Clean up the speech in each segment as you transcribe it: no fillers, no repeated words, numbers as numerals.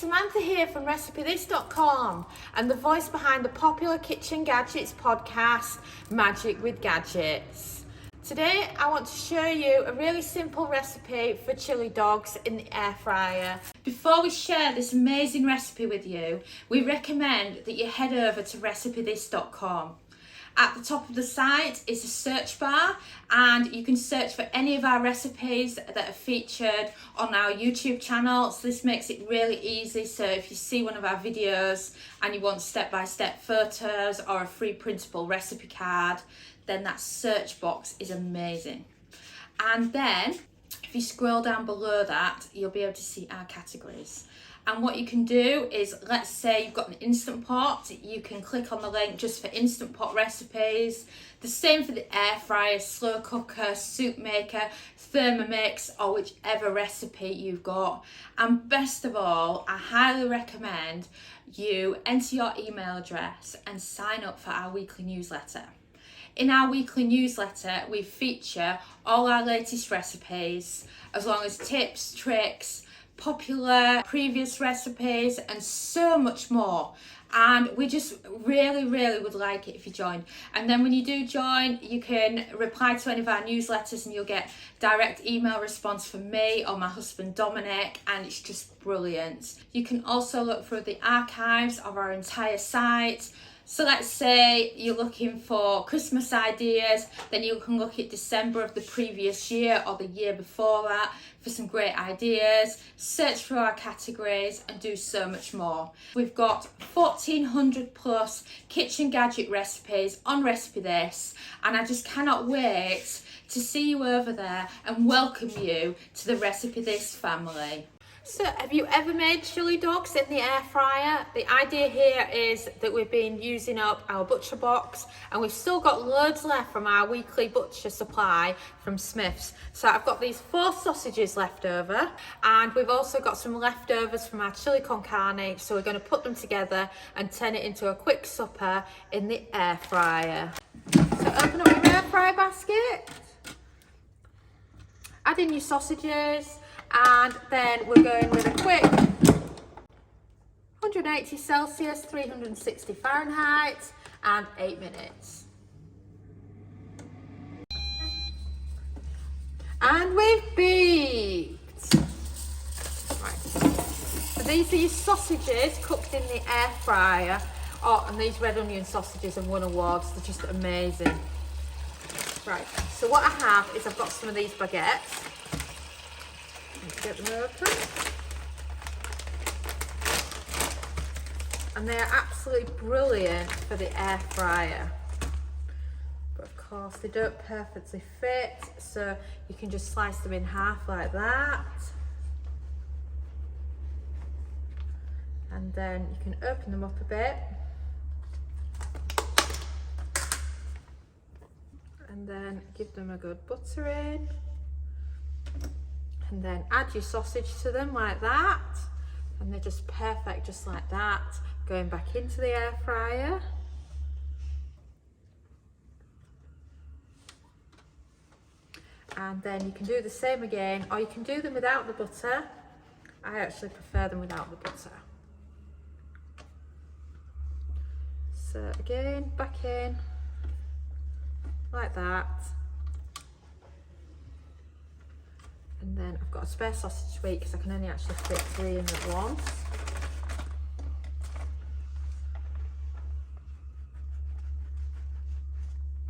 Samantha here from RecipeThis.com and the voice behind the popular Kitchen Gadgets podcast, Magic with Gadgets. Today I want to show you a really simple recipe for chili dogs in the air fryer. Before we share this amazing recipe with you, we recommend that you head over to RecipeThis.com. At the top of the site is a search bar and you can search for any of our recipes that are featured on our YouTube channel. So this makes it really easy. So if you see one of our videos and you want step-by-step photos or a free printable recipe card, then that search box is amazing. And then if you scroll down below that, you'll be able to see our categories. And what you can do is, let's say you've got an Instant Pot, you can click on the link just for Instant Pot recipes. The same for the air fryer, slow cooker, soup maker, Thermomix, or whichever recipe you've got. And best of all, I highly recommend you enter your email address and sign up for our weekly newsletter. In our weekly newsletter, we feature all our latest recipes, as long as tips, tricks, popular previous recipes and so much more, and we just really would like it if you join. And then when you do join, you can reply to any of our newsletters and you'll get direct email response from me or my husband Dominic, and it's just brilliant. You can also look through the archives of our entire site. So let's say you're looking for Christmas ideas, then you can look at December of the previous year or the year before that for some great ideas, search for our categories and do so much more. We've got 1,400 plus kitchen gadget recipes on Recipe This, and I just cannot wait to see you over there and welcome you to the Recipe This family. So have you ever made chili dogs in the air fryer? The idea here is that we've been using up our butcher box and we've still got loads left from our weekly butcher supply from Smith's. So I've got these 4 sausages left over, and we've also got some leftovers from our chili con carne. So we're going to put them together and turn it into a quick supper in the air fryer. So open up your air fryer basket, add in your sausages, and then we're going with a quick 180 Celsius, 360 Fahrenheit, and 8 minutes. And we've beeped. Right. So these are your sausages cooked in the air fryer. Oh, and these red onion sausages have won awards. They're just amazing. Right, so what I have is I've got some of these baguettes. Let's get them open. And they're absolutely brilliant for the air fryer. But of course they don't perfectly fit, so you can just slice them in half like that. And then you can open them up a bit. And then give them a good buttering. And then add your sausage to them like that, and they're just perfect just like that, going back into the air fryer. And then you can do the same again, or you can do them without the butter. I actually prefer them without the butter. So again, back in like that. And then I've got a spare sausage to eat because I can only actually fit 3 in at once.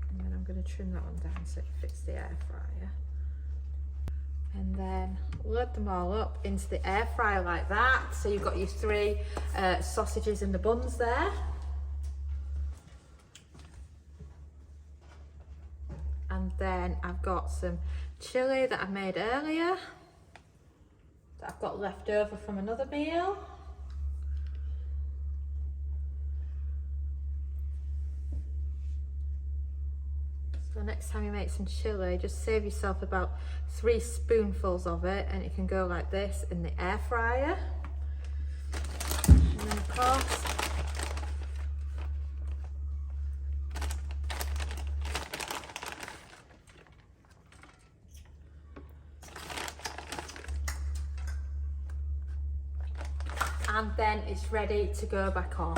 And then I'm going to trim that one down so it fits the air fryer. And then load them all up into the air fryer like that. So you've got your 3 sausages in the buns there. And then I've got some chili that I made earlier that I've got left over from another meal. So next time you make some chili, just save yourself about 3 spoonfuls of it, and it can go like this in the air fryer. And then of course and then it's ready to go back on.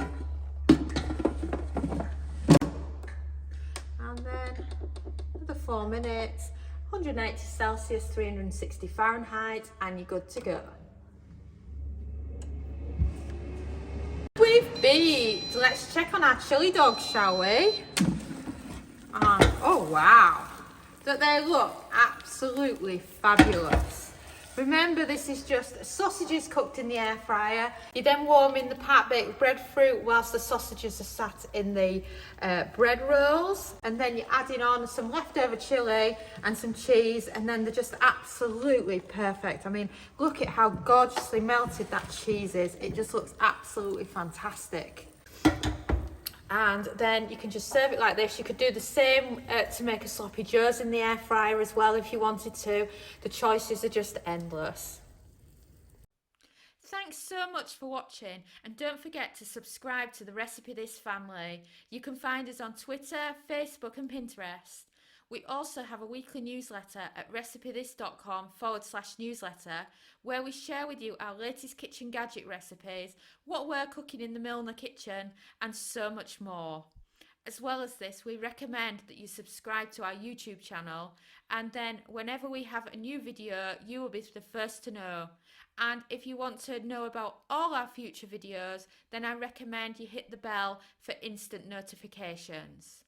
And then another 4 minutes, 180 Celsius, 360 Fahrenheit, and you're good to go. We've beat. Let's check on our chili dogs, shall we? Oh wow, don't they look absolutely fabulous? Remember, this is just sausages cooked in the air fryer. You then warm in the part-baked breadfruit whilst the sausages are sat in the bread rolls, and then you're adding on some leftover chili and some cheese, and then they're just absolutely perfect. I mean, look at how gorgeously melted that cheese is. It just looks absolutely fantastic. And then you can just serve it like this. You could do the same to make a sloppy joes in the air fryer as well if you wanted to. The choices are just endless. Thanks so much for watching, and don't forget to subscribe to the Recipe This family. You can find us on Twitter, Facebook and Pinterest. We also have a weekly newsletter at recipethis.com/newsletter, where we share with you our latest kitchen gadget recipes, what we're cooking in the Milner kitchen, and so much more. As well as this, we recommend that you subscribe to our YouTube channel, and then whenever we have a new video, you will be the first to know. And if you want to know about all our future videos, then I recommend you hit the bell for instant notifications.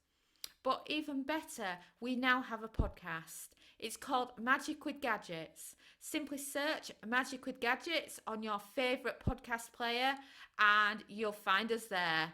But even better, we now have a podcast. It's called Magic with Gadgets. Simply search Magic with Gadgets on your favourite podcast player and you'll find us there.